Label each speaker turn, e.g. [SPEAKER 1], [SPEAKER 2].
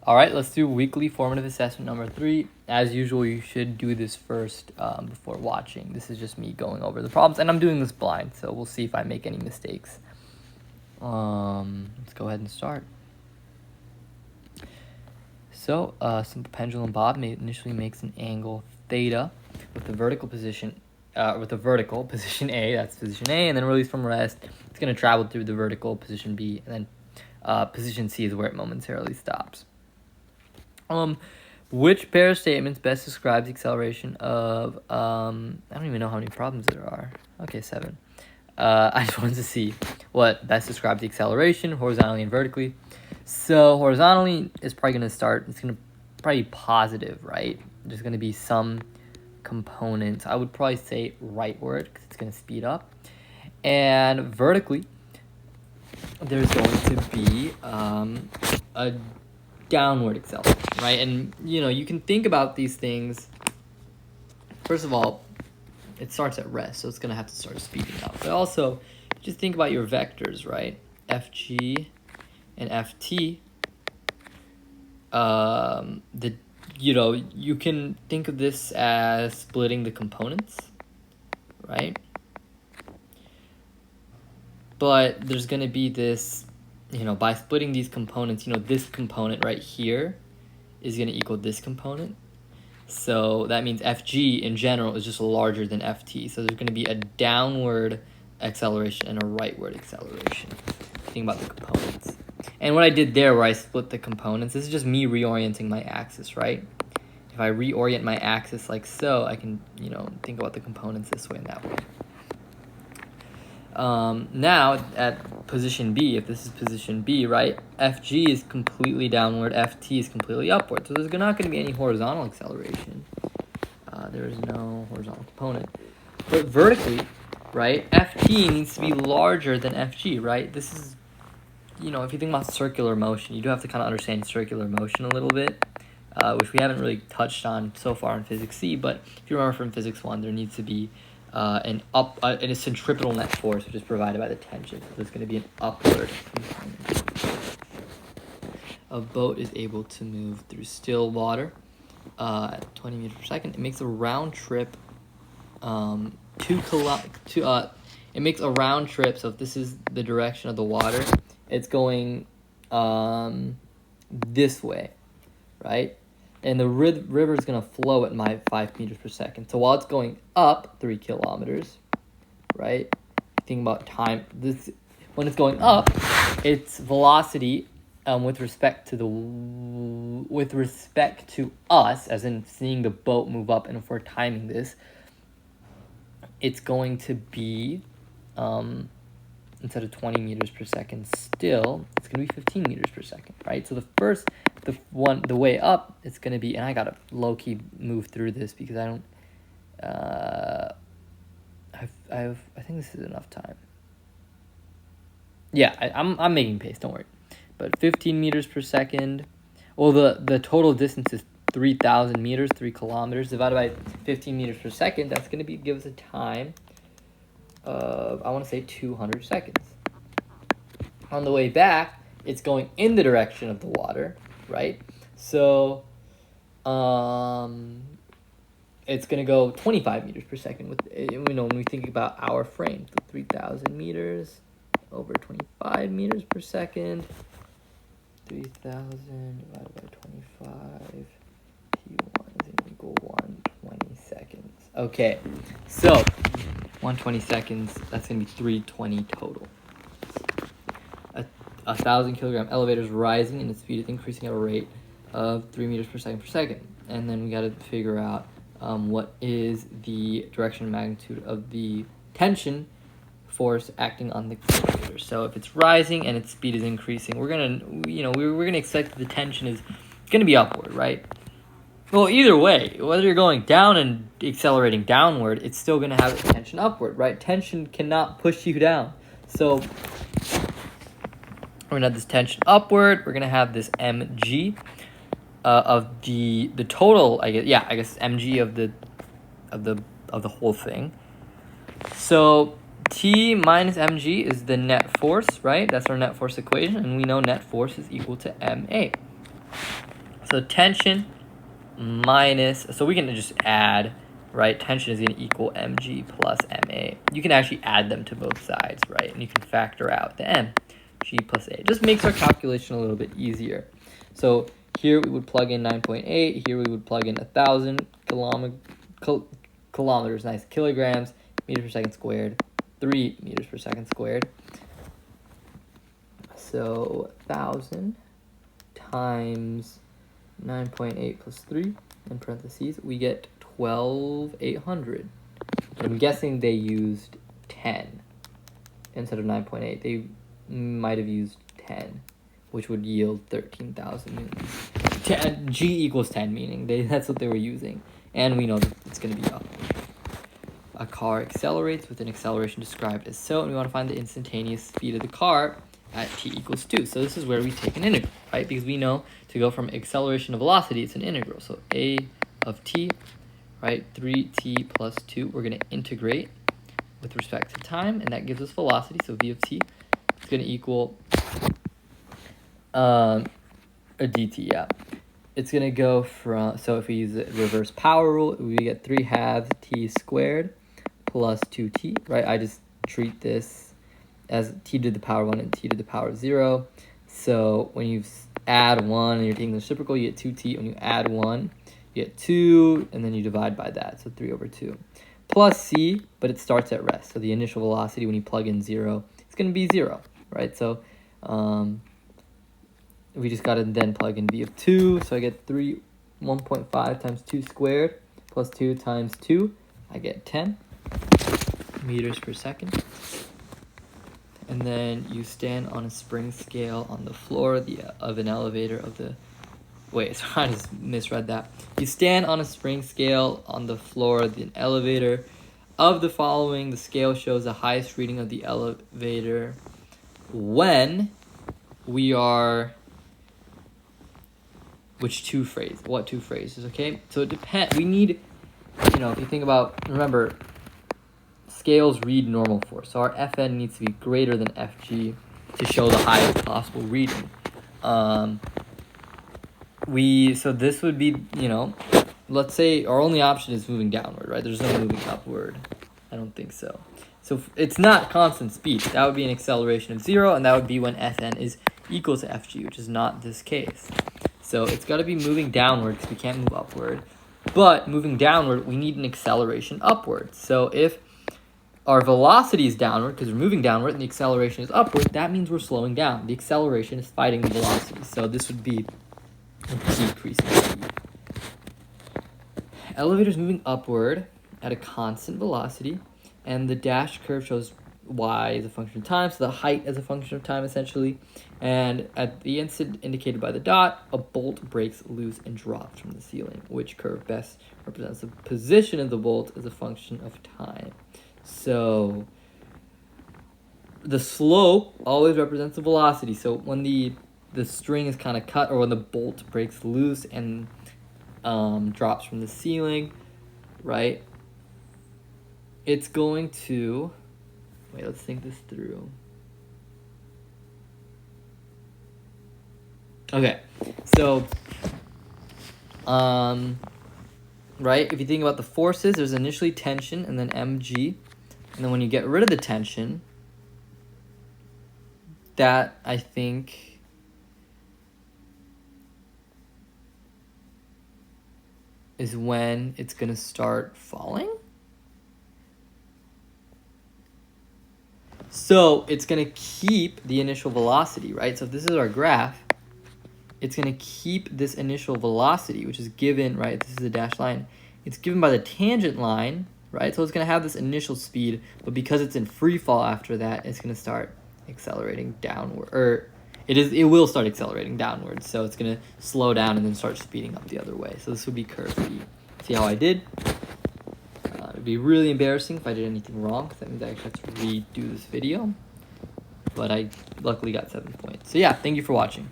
[SPEAKER 1] All right, let's do weekly formative assessment number 3. As usual, you should do this first before watching. This is just me going over the problems, and I'm doing this blind, so we'll see if I make any mistakes. Let's go ahead and start. So, simple pendulum bob initially makes an angle theta with the vertical position, position A, that's position A, and then release from rest. It's going to travel through the vertical position B, and then position C is where it momentarily stops. Which pair of statements best describes the acceleration of, I don't even know how many problems there are. Okay, 7. I just wanted to see what best describes the acceleration, horizontally and vertically. So horizontally is probably going to start, it's going to probably be positive, right? There's going to be some components. I would probably say rightward because it's going to speed up. And vertically, there's going to be a downward acceleration, right? And you can think about these things. First of all, it starts at rest, so it's gonna have to start speeding up. But also, just think about your vectors, right? FG and FT. You can think of this as splitting the components, right? But there's gonna be this. By splitting these components, this component right here is going to equal this component. So that means FG in general is just larger than FT. So there's going to be a downward acceleration and a rightward acceleration. Think about the components. And what I did there where I split the components, this is just me reorienting my axis, right? If I reorient my axis like so, I can, think about the components this way and that way. Now at position B, if this is position B, right, FG is completely downward, FT is completely upward. So there's not going to be any horizontal acceleration. There is no horizontal component. But vertically, right, FT needs to be larger than FG, right? This is, if you think about circular motion, you do have to kind of understand circular motion a little bit, which we haven't really touched on so far in Physics C. But if you remember from Physics 1, there needs to be and a centripetal net force, which is provided by the tension. So there's going to be an upward component. A boat is able to move through still water at 20 meters per second. It makes a round trip. It makes a round trip. So if this is the direction of the water, it's going this way, right? And the river is going to flow at 5 meters per second. So while it's going up 3 kilometers, right? Think about time. When it's going up, its velocity with respect to us, as in seeing the boat move up, and if we're timing this, it's going to be instead of 20 meters per second still, it's going to be 15 meters per second, right? So the way up, it's going to be, and I got to low-key move through this because I don't, I think this is enough time. Yeah, I'm making pace, don't worry. But 15 meters per second, well, the total distance is 3,000 meters, 3 kilometers, divided by 15 meters per second, that's going to give us a time of, I want to say 200 seconds. On the way back, it's going in the direction of the water, right? So it's going to go 25 meters per second. When we think about our frame, so 3,000 meters over 25 meters per second, 3,000 divided by 25, T1 is going to equal 120 seconds. Okay, so 120 seconds, that's going to be 320 total. A 1,000 kilogram elevator is rising and its speed is increasing at a rate of 3 meters per second. And then we got to figure out what is the direction and magnitude of the tension force acting on the elevator. So if it's rising and its speed is increasing, we're gonna expect that the tension is gonna be upward, right? Well, either way, whether you're going down and accelerating downward, it's still going to have a tension upward, right? Tension cannot push you down. So we're going to have this tension upward. We're going to have this mg of the total, I guess mg of the whole thing. So T minus mg is the net force, right? That's our net force equation, and we know net force is equal to ma. So tension minus, so we can just add, right? Tension is going to equal mg plus ma. You can actually add them to both sides, right? And you can factor out the m, g plus a. It just makes our calculation a little bit easier. So here we would plug in 9.8. Here we would plug in 1,000 kilometers, nice, kilograms, meters per second squared, 3 meters per second squared. So 1,000 times 9.8 plus 3 in parentheses, we get 12,800. I'm guessing they used 10 instead of 9.8. They might have used 10, which would yield 13,000 newtons. G equals 10, meaning that's what they were using. And we know that it's going to be up. A car accelerates with an acceleration described as so, and we want to find the instantaneous speed of the car at t equals 2. So this is where we take an integral, right? Because we know to go from acceleration to velocity, it's an integral. So a of t, right, 3t plus 2, we're going to integrate with respect to time, and that gives us velocity. So v of t is going to equal a dt, yeah. It's going to go from, so if we use the reverse power rule, we get 3/2 t squared plus 2t, right? I just treat this as t to the power 1 and t to the power 0. So when you add 1 and you're taking the reciprocal, you get 2t. When you add 1, you get 2, and then you divide by that, so 3/2. Plus c, but it starts at rest. So the initial velocity when you plug in 0, it's going to be 0, right? So we just got to then plug in v of 2. So I get 1.5 times 2 squared plus 2 times 2. I get 10 meters per second. And then you stand on a spring scale on the floor of an elevator of the... Wait, sorry, I just misread that. You stand on a spring scale on the floor of an elevator. Of the following, the scale shows the highest reading of the elevator when we are... What two phrases, okay? So it depends. We need, if you think about, remember, scales read normal force. So our Fn needs to be greater than Fg to show the highest possible reading. So this would be, let's say our only option is moving downward, right? There's no moving upward. I don't think so. So it's not constant speed. That would be an acceleration of 0, and that would be when Fn is equal to Fg, which is not this case. So it's got to be moving downward because we can't move upward. But moving downward, we need an acceleration upward. So if our velocity is downward because we're moving downward and the acceleration is upward, that means we're slowing down. The acceleration is fighting the velocity. So this would be a decreasing speed. Elevator's moving upward at a constant velocity, and the dashed curve shows y as a function of time, so the height as a function of time essentially. And at the instant indicated by the dot, a bolt breaks loose and drops from the ceiling. Which curve best represents the position of the bolt as a function of time? So the slope always represents the velocity. So when the string is kind of cut, or when the bolt breaks loose and drops from the ceiling, right, it's going to... Wait, let's think this through. Okay, so, right, if you think about the forces, there's initially tension and then mg, and then when you get rid of the tension, that, I think, is when it's going to start falling. So it's going to keep the initial velocity, right? So if this is our graph, it's going to keep this initial velocity, which is given, right? This is a dashed line. It's given by the tangent line, right? So it's going to have this initial speed, but because it's in free fall after that, it's going to start accelerating downward, or it will start accelerating downward. So it's going to slow down and then start speeding up the other way. So this would be curve B. See how I did? It'd be really embarrassing if I did anything wrong, because that means I actually have to redo this video. But I luckily got 7 points. So yeah, thank you for watching.